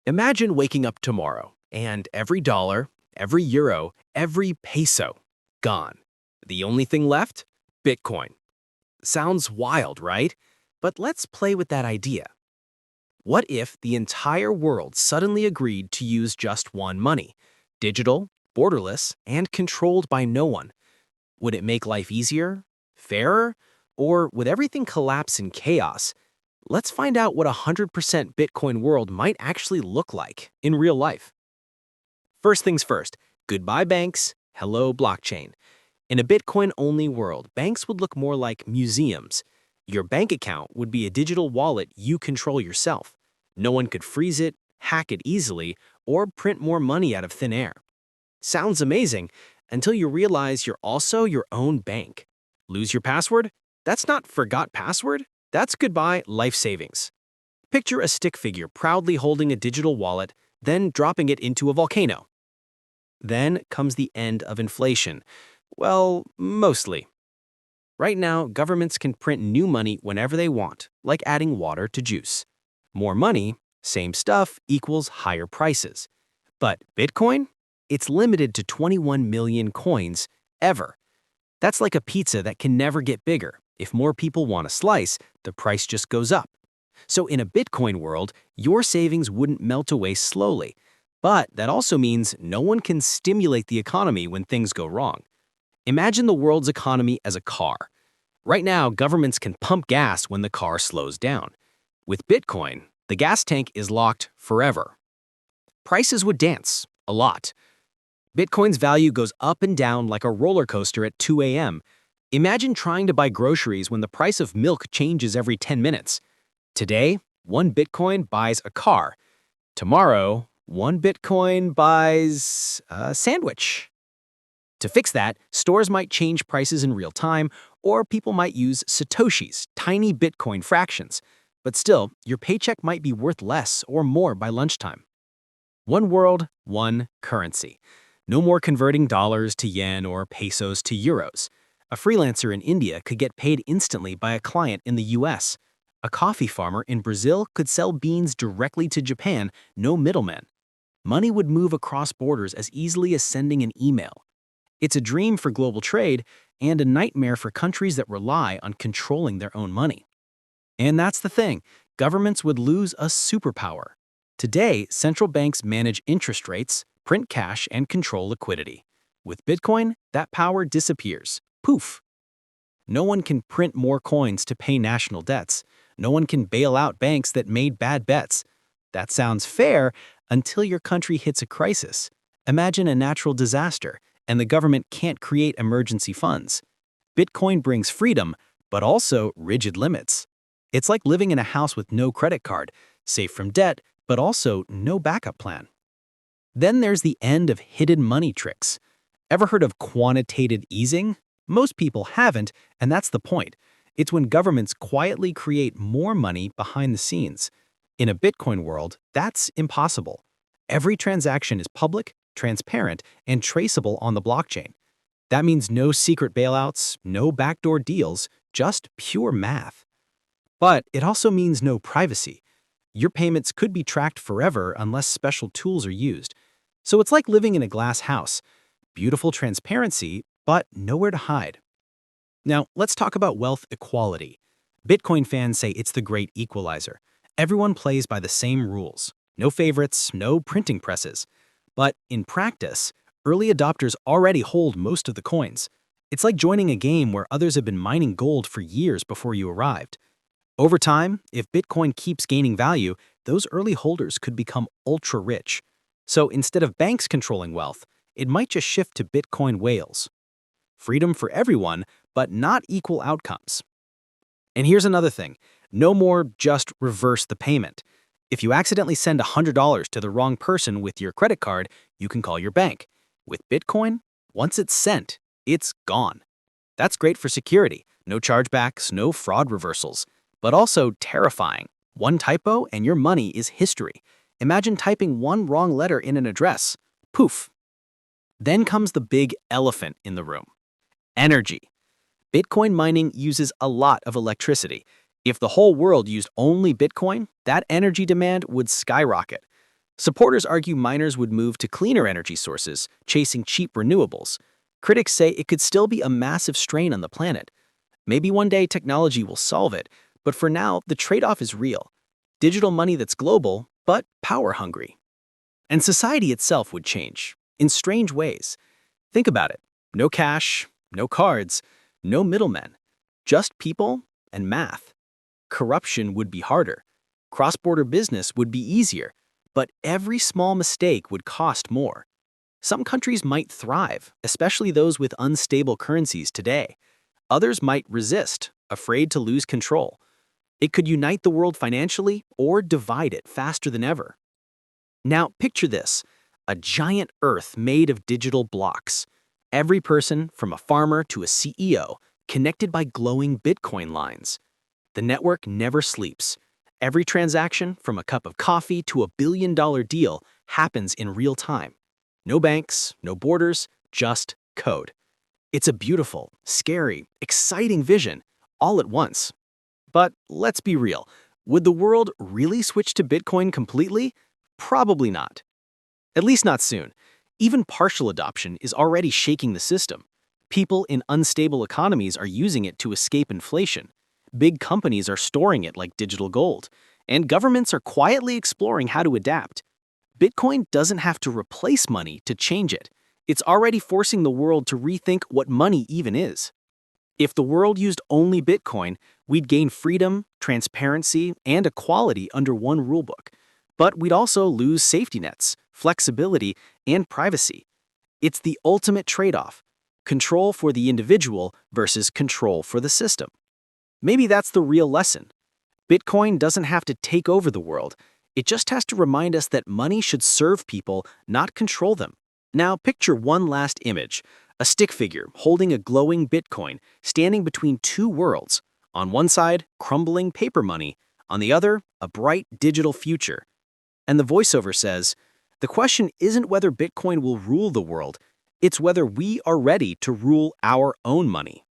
Imagine waking up tomorrow and every dollar, every euro, every peso gone. The only thing left? Bitcoin. Sounds wild, right? But let's play with that idea. What if the entire world suddenly agreed to use just one money, digital, borderless, and controlled by no one? Would it make life easier, fairer, or would everything collapse in chaos? Let's find out what a 100% Bitcoin world might actually look like in real life. First things first, goodbye banks, hello blockchain. In a Bitcoin-only world, banks would look more like museums. Your bank account would be a digital wallet you control yourself. No one could freeze it, hack it easily, or print more money out of thin air. Sounds amazing until you realize you're also your own bank. Lose your password? That's not forgot password. That's goodbye life savings. Picture a stick figure proudly holding a digital wallet, then dropping it into a volcano. Then comes the end of inflation. Well, mostly. Right now, governments can print new money whenever they want, like adding water to juice. More money, same stuff, equals higher prices. But Bitcoin? It's limited to 21 million coins ever. That's like a pizza that can never get bigger. If more people want a slice, the price just goes up. So in a Bitcoin world, your savings wouldn't melt away slowly. But that also means no one can stimulate the economy when things go wrong. Imagine the world's economy as a car. Right now, governments can pump gas when the car slows down. With Bitcoin, the gas tank is locked forever. Prices would dance, a lot. Bitcoin's value goes up and down like a roller coaster at 2 a.m. Imagine trying to buy groceries when the price of milk changes every 10 minutes. Today, 1 Bitcoin buys a car. Tomorrow, 1 Bitcoin buys a sandwich. To fix that, stores might change prices in real time, or people might use Satoshis, tiny Bitcoin fractions. But still, your paycheck might be worth less or more by lunchtime. One world, one currency. No more converting dollars to yen or pesos to euros. A freelancer in India could get paid instantly by a client in the US. A coffee farmer in Brazil could sell beans directly to Japan, no middleman. Money would move across borders as easily as sending an email. It's a dream for global trade and a nightmare for countries that rely on controlling their own money. And that's the thing, governments would lose a superpower. Today, central banks manage interest rates, print cash, and control liquidity. With Bitcoin, that power disappears. Poof! No one can print more coins to pay national debts. No one can bail out banks that made bad bets. That sounds fair until your country hits a crisis. Imagine a natural disaster, and the government can't create emergency funds. Bitcoin brings freedom, but also rigid limits. It's like living in a house with no credit card, safe from debt, but also no backup plan. Then there's the end of hidden money tricks. Ever heard of quantitative easing? Most people haven't, and that's the point. It's when governments quietly create more money behind the scenes. In a Bitcoin world, that's impossible. Every transaction is public, transparent, and traceable on the blockchain. That means no secret bailouts, no backdoor deals, just pure math. But it also means no privacy. Your payments could be tracked forever unless special tools are used. So it's like living in a glass house. Beautiful transparency, but nowhere to hide. Now, let's talk about wealth equality. Bitcoin fans say it's the great equalizer. Everyone plays by the same rules. No favorites, no printing presses. But in practice, early adopters already hold most of the coins. It's like joining a game where others have been mining gold for years before you arrived. Over time, if Bitcoin keeps gaining value, those early holders could become ultra-rich. So instead of banks controlling wealth, it might just shift to Bitcoin whales. Freedom for everyone, but not equal outcomes. And here's another thing. No more just reverse the payment. If you accidentally send $100 to the wrong person with your credit card, you can call your bank. With Bitcoin, once it's sent, it's gone. That's great for security. No chargebacks, no fraud reversals. But also terrifying. One typo and your money is history. Imagine typing one wrong letter in an address. Poof. Then comes the big elephant in the room. Energy. Bitcoin mining uses a lot of electricity. If the whole world used only Bitcoin, that energy demand would skyrocket. Supporters argue miners would move to cleaner energy sources, chasing cheap renewables. Critics say it could still be a massive strain on the planet. Maybe one day technology will solve it, but for now, the trade-off is real. Digital money that's global, but power-hungry. And society itself would change, in strange ways. Think about it. No cash, no cards, no middlemen. Just people and math. Corruption would be harder. Cross-border business would be easier, but every small mistake would cost more. Some countries might thrive, especially those with unstable currencies today. Others might resist, afraid to lose control. It could unite the world financially or divide it faster than ever. Now, picture this, a giant Earth made of digital blocks. Every person, from a farmer to a CEO, connected by glowing Bitcoin lines. The network never sleeps. Every transaction, from a cup of coffee to a billion-dollar deal, happens in real time. No banks, no borders, just code. It's a beautiful, scary, exciting vision, all at once. But let's be real. Would the world really switch to Bitcoin completely? Probably not. At least not soon. Even partial adoption is already shaking the system. People in unstable economies are using it to escape inflation. Big companies are storing it like digital gold. And governments are quietly exploring how to adapt. Bitcoin doesn't have to replace money to change it. It's already forcing the world to rethink what money even is. If the world used only Bitcoin, we'd gain freedom, transparency, and equality under one rulebook. But we'd also lose safety nets, flexibility, and privacy. It's the ultimate trade-off: control for the individual versus control for the system. Maybe that's the real lesson. Bitcoin doesn't have to take over the world. It just has to remind us that money should serve people, not control them. Now picture one last image, a stick figure holding a glowing Bitcoin standing between two worlds. On one side, crumbling paper money. On the other, a bright digital future. And the voiceover says, the question isn't whether Bitcoin will rule the world, it's whether we are ready to rule our own money.